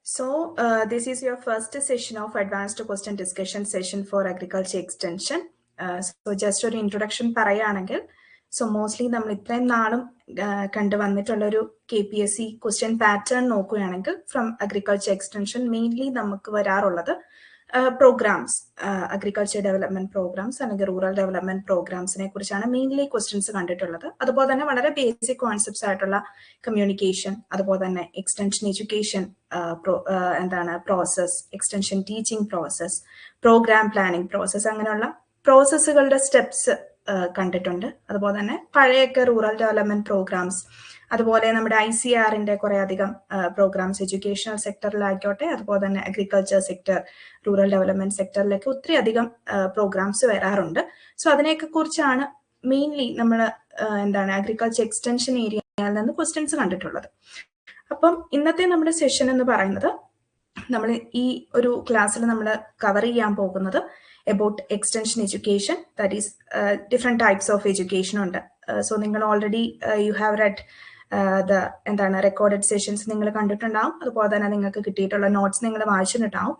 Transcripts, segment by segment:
This is your first session of advanced question discussion session for agriculture extension. So just an introduction parayanengil. So mostly നമ്മൾ ഇത്രയും നാളും കണ്ടുവന്നിട്ടുള്ളൊരു Kpsc question pattern നോക്കുകയാണെങ്കിൽ from agriculture extension mainly നമുക്ക് വരാറുള്ളത് programmes agriculture development programmes അല്ലെങ്കിൽ rural development പ്രോഗ്രാംസിനെ കുറിച്ചാണ് mainly questions കണ്ടിട്ടുള്ളത്. അതുപോലെ തന്നെ വളരെ ബേസിക് കോൺസെപ്റ്റ്സ് ആയിട്ടുള്ള കമ്മ്യൂണിക്കേഷൻ, അതുപോലെ തന്നെ extension education process, extension teaching process, programme planning process, അങ്ങനെയുള്ള പ്രോസസ്സുകളുടെ സ്റ്റെപ്സ് കണ്ടിട്ടുണ്ട്. അതുപോലെ തന്നെ പഴയൊക്കെ റൂറൽ ഡെവലപ്മെന്റ് പ്രോഗ്രാംസ്, അതുപോലെ നമ്മുടെ ICRന്റെ കുറെ അധികം പ്രോഗ്രാംസ് എഡ്യൂക്കേഷണൽ സെക്ടറിലായിക്കോട്ടെ, അതുപോലെ തന്നെ അഗ്രികൾച്ചർ സെക്ടർ, റൂറൽ ഡെവലപ്മെന്റ് സെക്ടറിലൊക്കെ ഒത്തിരി അധികം പ്രോഗ്രാംസ് വരാറുണ്ട്. സോ അതിനെയൊക്കെ കുറിച്ചാണ് മെയിൻലി നമ്മൾ അഗ്രികൾച്ചർ എക്സ്റ്റൻഷൻ ഏരിയയിൽ നിന്ന് ക്വസ്റ്റ്യൻസ് കണ്ടിട്ടുള്ളത്. അപ്പം ഇന്നത്തെ നമ്മുടെ സെഷൻ എന്ന് പറയുന്നത്, നമ്മൾ ഈ ഒരു ക്ലാസ്സിൽ നമ്മൾ കവർ ചെയ്യാൻ പോകുന്നത് about extension education, that is different types of education ഉണ്ട്. So നിങ്ങൾ already you have read the recorded sessions നിങ്ങൾ കണ്ടിട്ടുണ്ടാവും. അതുപോലെ തന്നെ നിങ്ങൾക്ക് കിട്ടിയിട്ടുള്ള നോട്ട്സ് നിങ്ങൾ വായിച്ചിട്ടുണ്ടാവും.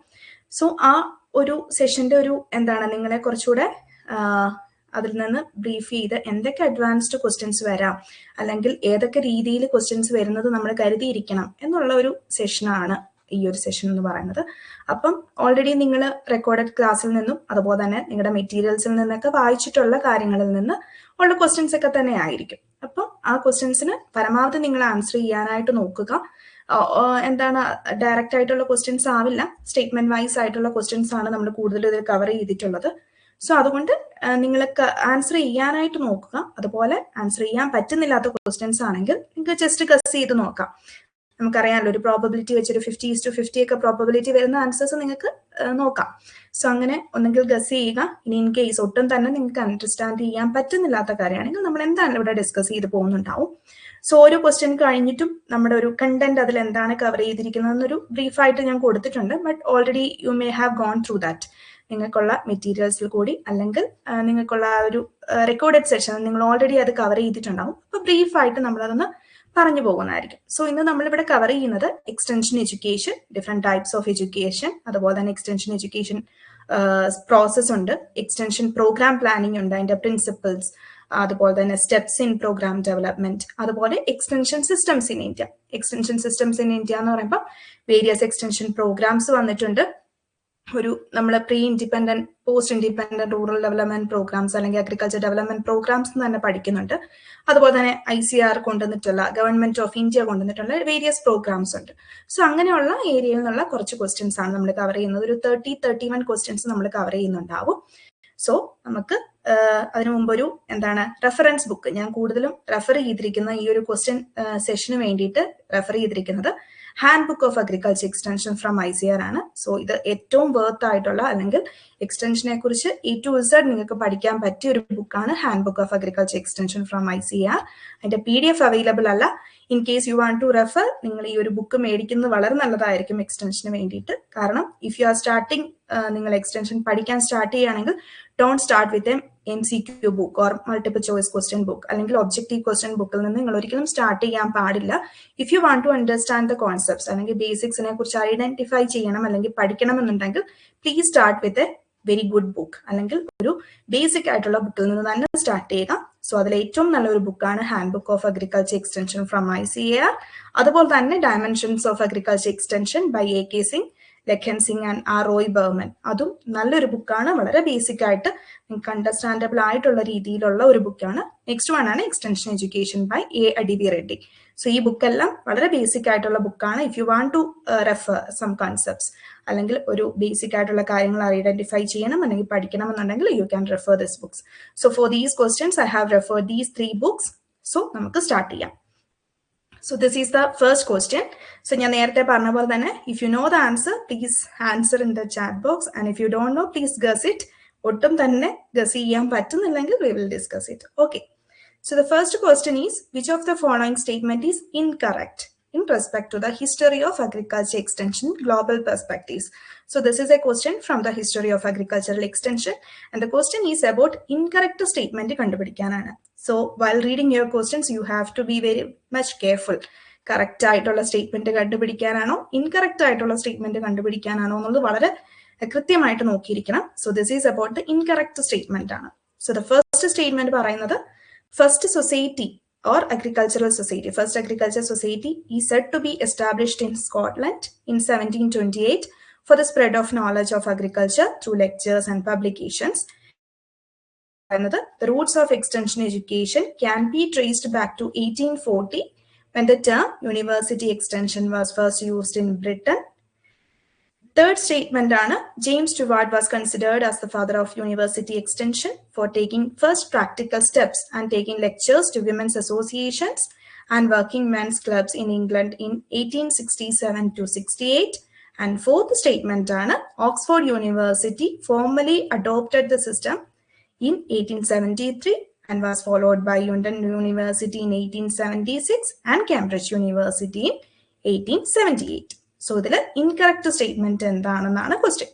സോ ആ ഒരു സെഷന്റെ ഒരു നിങ്ങളെ കുറച്ചുകൂടെ അതിൽ നിന്ന് ബ്രീഫ് ചെയ്ത് എന്തൊക്കെ അഡ്വാൻസ്ഡ് ക്വസ്റ്റ്യൻസ് വരാം, അല്ലെങ്കിൽ ഏതൊക്കെ രീതിയിൽ ക്വസ്റ്റ്യൻസ് വരുന്നത് നമ്മൾ കരുതിയിരിക്കണം എന്നുള്ള ഒരു സെഷനാണ് ഈ ഒരു സെഷൻ എന്ന് പറയുന്നത്. അപ്പം ഓൾറെഡി നിങ്ങൾ റെക്കോർഡഡ് ക്ലാസ്സിൽ നിന്നും അതുപോലെ തന്നെ നിങ്ങളുടെ മെറ്റീരിയൽസിൽ നിന്നൊക്കെ വായിച്ചിട്ടുള്ള കാര്യങ്ങളിൽ നിന്ന് ഉള്ള ക്വസ്റ്റ്യൻസ് ഒക്കെ തന്നെ ആയിരിക്കും. അപ്പം ആ ക്വസ്റ്റ്യൻസിന് പരമാവധി നിങ്ങൾ ആൻസർ ചെയ്യാനായിട്ട് നോക്കുക. ഡയറക്റ്റ് ആയിട്ടുള്ള ക്വസ്റ്റ്യൻസ് ആവില്ല, സ്റ്റേറ്റ്മെന്റ് വൈസ് ആയിട്ടുള്ള ക്വസ്റ്റ്യൻസ് ആണ് നമ്മൾ കൂടുതൽ ഇതിൽ കവർ ചെയ്തിട്ടുള്ളത്. സോ അതുകൊണ്ട് നിങ്ങൾക്ക് ആൻസർ ചെയ്യാനായിട്ട് നോക്കുക. അതുപോലെ ആൻസർ ചെയ്യാൻ പറ്റുന്നില്ലാത്ത ക്വസ്റ്റ്യൻസ് ആണെങ്കിൽ നിങ്ങൾക്ക് ജസ്റ്റ് ഗസ് ചെയ്ത് നോക്കാം. നമുക്കറിയാമല്ലോ, ഒരു പ്രോബബിലിറ്റി വെച്ചൊരു 50:50 ഒക്കെ പ്രോബബിലിറ്റി വരുന്ന ആൻസേഴ്സ് നിങ്ങൾക്ക് നോക്കാം. സോ അങ്ങനെ ഒന്നെങ്കിൽ ഗസ് ചെയ്യുക. ഇനി ഇൻ കേസ് ഒട്ടും തന്നെ നിങ്ങൾക്ക് അണ്ടർസ്റ്റാൻഡ് ചെയ്യാൻ പറ്റുന്നില്ലാത്ത കാര്യമാണെങ്കിൽ നമ്മൾ എന്താണ് ഇവിടെ ഡിസ്കസ് ചെയ്ത് പോകുന്നുണ്ടാവും. സോ ഓരോ ക്വസ്റ്റ്യൻ കഴിഞ്ഞിട്ടും നമ്മുടെ ഒരു കണ്ടന്റ് അതിൽ എന്താണ് കവർ ചെയ്തിരിക്കുന്നത് എന്നൊരു ബ്രീഫായിട്ട് ഞാൻ കൊടുത്തിട്ടുണ്ട്. But already you may have gone through that. നിങ്ങൾക്കുള്ള മെറ്റീരിയൽസിൽ കൂടി അല്ലെങ്കിൽ നിങ്ങൾക്കുള്ള ഒരു റെക്കോർഡഡ് സെഷൻ നിങ്ങൾ ഓൾറെഡി അത് കവർ ചെയ്തിട്ടുണ്ടാവും. അപ്പൊ ബ്രീഫായിട്ട് നമ്മളതൊന്ന് പറഞ്ഞു പോകുന്നതായിരിക്കും. സോ ഇന്ന് നമ്മളിവിടെ കവർ ചെയ്യുന്നത് extension education, different types of education, അതുപോലെ തന്നെ എക്സ്റ്റൻഷൻ എഡ്യൂക്കേഷൻ പ്രോസസ് ഉണ്ട്, എക്സ്റ്റൻഷൻ പ്രോഗ്രാം പ്ലാനിങ് ഉണ്ട്, അതിന്റെ പ്രിൻസിപ്പിൾസ്, അതുപോലെ തന്നെ സ്റ്റെപ്സ് ഇൻ പ്രോഗ്രാം ഡെവലപ്മെന്റ്, അതുപോലെ extension systems in India. Extension systems in India എന്ന് പറയുമ്പോൾ വേരിയസ് എക്സ്റ്റൻഷൻ പ്രോഗ്രാംസ് വന്നിട്ടുണ്ട്. ഒരു നമ്മൾ pre independent, post independent rural development programmes അല്ലെങ്കിൽ അഗ്രികൾച്ചർ ഡെവലപ്മെന്റ് പ്രോഗ്രാംസ് തന്നെ പഠിക്കുന്നുണ്ട്. അതുപോലെ തന്നെ ICR കൊണ്ടുവന്നിട്ടുള്ള, ഗവൺമെന്റ് ഓഫ് ഇന്ത്യ കൊണ്ടുവന്നിട്ടുള്ള വേരിയസ് പ്രോഗ്രാംസ് ഉണ്ട്. സോ അങ്ങനെയുള്ള ഏരിയയിൽ നിന്നുള്ള കുറച്ച് ക്വസ്റ്റ്യൻസ് ആണ് നമ്മൾ കവർ ചെയ്യുന്നത്. ഒരു 31 ക്വസ്റ്റ്യൻസ് നമ്മൾ കവർ ചെയ്യുന്നുണ്ടാവും. സോ നമുക്ക് അതിനു മുമ്പ് ഒരു റെഫറൻസ് ബുക്ക് ഞാൻ കൂടുതലും റെഫർ ചെയ്തിരിക്കുന്ന ഈ ഒരു ക്വസ്റ്റ്യൻ സെഷന് വേണ്ടിയിട്ട് റെഫർ ചെയ്തിരിക്കുന്നത് hand book of agriculture extension from ICR ആണ്. സോ ഇത് ഏറ്റവും വർത്ത് ആയിട്ടുള്ള അല്ലെങ്കിൽ എക്സ്റ്റൻഷനെ കുറിച്ച് A to Z നിങ്ങൾക്ക് പഠിക്കാൻ പറ്റിയ ഒരു ബുക്കാണ് handbook of agriculture extension from ICR. അതിന്റെ PDF അവൈലബിൾ അല്ല. In case you want to refer, നിങ്ങൾ ഈ ഒരു ബുക്ക് മേടിക്കുന്നത് വളരെ നല്ലതായിരിക്കും എക്സ്റ്റൻഷന് വേണ്ടിയിട്ട്. കാരണം ഇഫ് യു ആർ സ്റ്റാർട്ടിങ്, നിങ്ങൾ എക്സ്റ്റൻഷൻ പഠിക്കാൻ സ്റ്റാർട്ട് ചെയ്യുകയാണെങ്കിൽ don't start with MCQ book or multiple choice question book അല്ലെങ്കിൽ ഒബ്ജക്റ്റീവ് ക്വസ്റ്റ്യൻ ബുക്കിൽ നിന്ന് നിങ്ങൾ ഒരിക്കലും സ്റ്റാർട്ട് ചെയ്യാൻ പാടില്ല. If you want to understand the concepts അല്ലെങ്കിൽ ബേസിക്സിനെ കുറിച്ച് ഐഡന്റിഫൈ ചെയ്യണം അല്ലെങ്കിൽ പഠിക്കണം എന്നുണ്ടെങ്കിൽ please start with a very good book, അല്ലെങ്കിൽ ഒരു ബേസിക് ആയിട്ടുള്ള ബുക്കിൽ നിന്ന് തന്നെ സ്റ്റാർട്ട് ചെയ്യുക. സോ അതിൽ ഏറ്റവും നല്ലൊരു ബുക്കാണ് handbook of agriculture extension from ICR. അതുപോലെ തന്നെ dimensions of agriculture extension by AK Singh, Lakhan Singh and Roy Burman. അതും നല്ലൊരു ബുക്കാണ്. വളരെ ബേസിക് ആയിട്ട് നിങ്ങൾക്ക് അണ്ടർസ്റ്റാൻഡബിൾ ആയിട്ടുള്ള രീതിയിലുള്ള ഒരു ബുക്കാണ്. നെക്സ്റ്റ് വൺ ആണ് extension education by A.D.V. Reddy. So ഈ ബുക്കെല്ലാം വളരെ ബേസിക് ആയിട്ടുള്ള ബുക്കാണ്. If you want to refer some concepts അല്ലെങ്കിൽ ഒരു ബേസിക് ആയിട്ടുള്ള കാര്യങ്ങൾ ഐഡന്റിഫൈ ചെയ്യണം അല്ലെങ്കിൽ പഠിക്കണം എന്നുണ്ടെങ്കിൽ you can refer this books. So for these questions I have refer these 3 books. So നമുക്ക് സ്റ്റാർട്ട് ചെയ്യാം. So this is the first question. So ഞാൻ നേരത്തെ പറഞ്ഞ പോലെ തന്നെ if you know the answer, please answer in the chat box, and if you don't know, please guess it. ഒട്ടും തന്നെ guess ചെയ്യാൻ പറ്റുന്നില്ലെങ്കിൽ we will discuss it. Okay. So the first question is, which of the following statement is incorrect in respect to the history of agriculture extension global perspectives? So this is a question from the history of agricultural extension, and the question is about incorrect statement കണ്ടുപിടിക്കാനാണ്. So while reading your questions, you have to be very much careful. Correct ആയിട്ടുള്ള statement കണ്ടുപിടിക്കാനാണോ incorrect ആയിട്ടുള്ള statement കണ്ടുപിടിക്കാനാണോ എന്നുള്ളത് വളരെ കൃത്യമായിട്ട് നോക്കിയിരിക്കണം. So this is about the incorrect statement ആണ്. So the first statement പറയുന്നത് first society or agricultural society, first agriculture society is said to be established in Scotland in 1728 for the spread of knowledge of agriculture through lectures and publications. The roots of extension education can be traced back to 1840 when the term university extension was first used in Britain. Third statement, James Stewart was considered as the father of university extension for taking first practical steps and taking lectures to women's associations and working men's clubs in England in 1867 to 68. And fourth statement, Oxford University formally adopted the system in 1873 and was followed by London University in 1876 and Cambridge University in 1878. So, this is incorrect statement എന്താണ് question.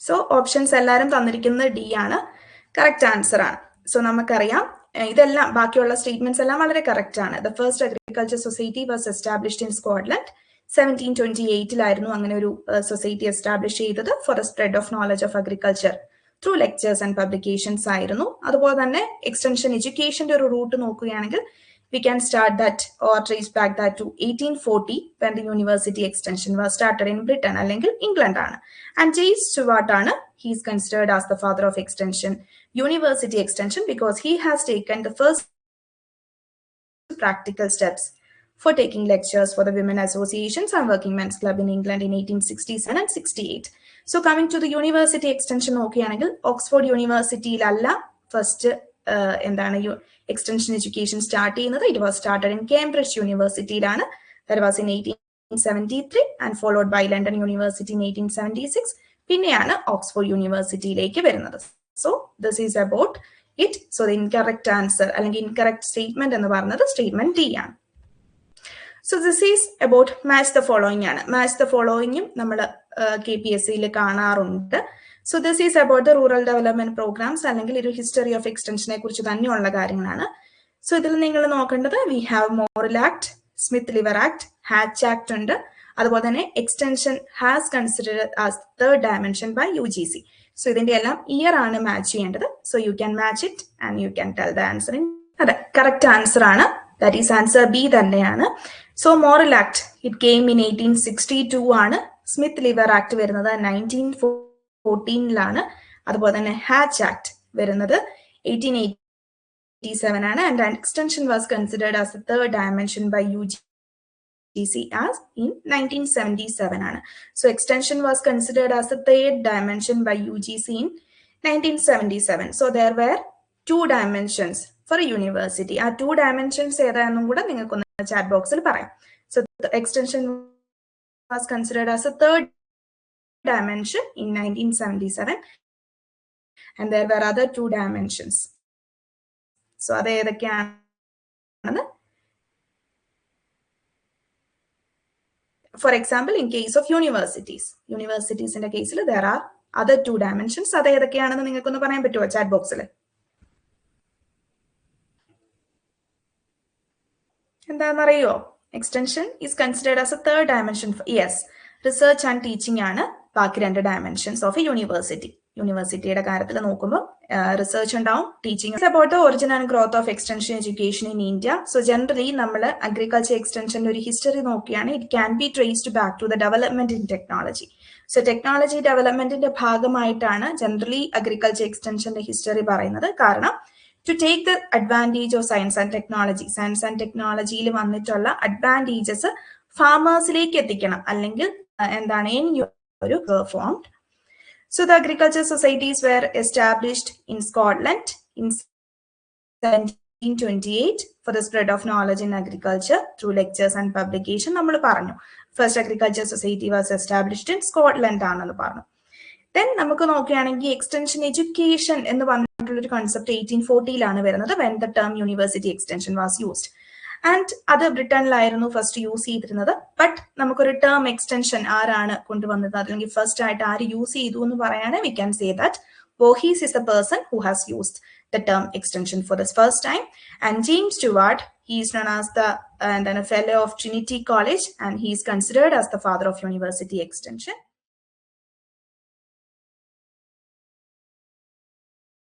So, options എല്ലാവരും തന്നിരിക്കുന്നത് D ആണ്. Correct answer ആണ്. So, നമുക്കറിയാം ഇതെല്ലാം ബാക്കിയുള്ള statements എല്ലാം വളരെ കറക്റ്റ് ആണ്. The first agriculture society was established in Scotland. 1728 അങ്ങനെ ഒരു സൊസൈറ്റി എസ്റ്റാബ്ലിഷ് ചെയ്തത് for the spread of knowledge of agriculture through lectures and publications ആയിരുന്നു. അതുപോലെ തന്നെ എക്സ്റ്റൻഷൻ എഡ്യൂക്കേഷന്റെ ഒരു റൂട്ട് നോക്കുകയാണെങ്കിൽ we can start that or trace back that to 1840 when the university extension was started in Britain അല്ലെങ്കിൽ England ആണ്. And James Stewart ആണ്, he is considered as the father of extension, university extension, because he has taken the first practical steps for taking lectures for the women associations and working men's club in England in 1867 and 68. So coming to the university extension, Oxford University lalla first extension education start ചെയ്യുന്നത്. It was started in Cambridge University lana, that was in 1873 and followed by London University in 1876. പിന്നെയാണ് Oxford University ലേക്ക് വരുന്നത്. So this is about it. So the incorrect answer അല്ലെങ്കിൽ incorrect statement എന്ന് പറയുന്നത് statement D ആണ്. So this is about match the following ആണ്. Match the following നമ്മൾ Kpsc കാണാറുണ്ട്. So this is about the rural development programs അല്ലെങ്കിൽ ഒരു history of എക്സ്റ്റൻഷനെ കുറിച്ച് തന്നെയുള്ള കാര്യങ്ങളാണ്. സോ ഇതിൽ നിങ്ങൾ നോക്കേണ്ടത് we have Morrill Act, Smith-Lever Act, Hatch Act ഉണ്ട്. അതുപോലെ തന്നെ extension has considered as third dimension by UGC. So ഇതിന്റെ എല്ലാം ഇയർ ആണ് മാച്ച് ചെയ്യേണ്ടത്. So you can match it and you can tell the answer. അതെ, കറക്റ്റ് ആൻസർ ആണ്. That is answer B തന്നെയാണ്. So Morrill Act, it came in 1862 ആണ്. Smith-Lever Act വരുന്നത് 1914 അതുപോലെ തന്നെ Hatch Act വരുന്നത് 1887 ആണ്. And an extension was considered as the third dimension by UGC as in 1977 ആണ്. So extension was considered as the third dimension by UGC in 1977. So there were two dimensions for a university. ആ two dimensions ഏതാണെന്നും കൂടെ നിങ്ങൾക്കൊന്ന് chat ബോക്സിൽ പറയാം. So the extension was considered as a third dimension in 1977 and there were other two dimensions. So അത് ഏതൊക്കെയാണ്? For example, in case of universities in the case there are other two dimensions. അത് ഏതൊക്കെയാണെന്ന് നിങ്ങൾക്കൊന്ന് പറയാൻ പറ്റുമോ chat ബോക്സിൽ? എന്താണെന്നറിയോ? Extension is considered as A third dimension. Yes, research and teaching ആണ് ബാക്കി രണ്ട് ഡയമെൻഷൻസ് ഓഫ് എ യൂണിവേഴ്സിറ്റി. യൂണിവേഴ്സിറ്റിയുടെ കാര്യത്തിൽ നോക്കുമ്പോൾ റിസർച്ച് ഉണ്ടാവും, teaching. About the origin and growth of extension education in India. So generally നമ്മൾ അഗ്രികൾച്ചർ എക്സ്റ്റൻഷന്റെ ഒരു ഹിസ്റ്ററി നോക്കിയാണ് it can be traced back to the development in technology. So technology ഡെവലപ്മെന്റിന്റെ ഭാഗമായിട്ടാണ് ജനറലി അഗ്രികൾച്ചർ എക്സ്റ്റൻഷന്റെ ഹിസ്റ്ററി പറയുന്നത്. കാരണം to take the advantage of science and technology വന്നിട്ടുള്ള advantages ഫാമേഴ്സിലേക്ക് എത്തിക്കണം, അല്ലെങ്കിൽ എന്താണ് ഒരു formed. So the agriculture societies were established in Scotland in 1728 for the spread of knowledge in agriculture through lectures and publication. നമ്മൾ പറഞ്ഞു first agriculture society was established in Scotland ആണെന്ന് പറഞ്ഞു. Then നമുക്ക് നോക്കുകയാണെങ്കിൽ എക്സ്റ്റൻഷൻ എഡ്യൂക്കേഷൻ എന്ന് പറഞ്ഞിട്ടുള്ള ഒരു concept 1840 വരുന്നത്, when the term university extension was used. And അത് ബ്രിട്ടനിലായിരുന്നു ഫസ്റ്റ് യൂസ് ചെയ്തിരുന്നത്. ബട്ട് നമുക്കൊരു ടേം എക്സ്റ്റൻഷൻ ആരാണ് കൊണ്ടുവന്നത്, അല്ലെങ്കിൽ ഫസ്റ്റ് ആയിട്ട് ആര് യൂസ് ചെയ്തു എന്ന് പറയാണ്, we can say that Voorhees is the person who has used the term extension for the first time. And James Stewart, he is known as the fellow of Trinity College, and he is considered as the father of university extension.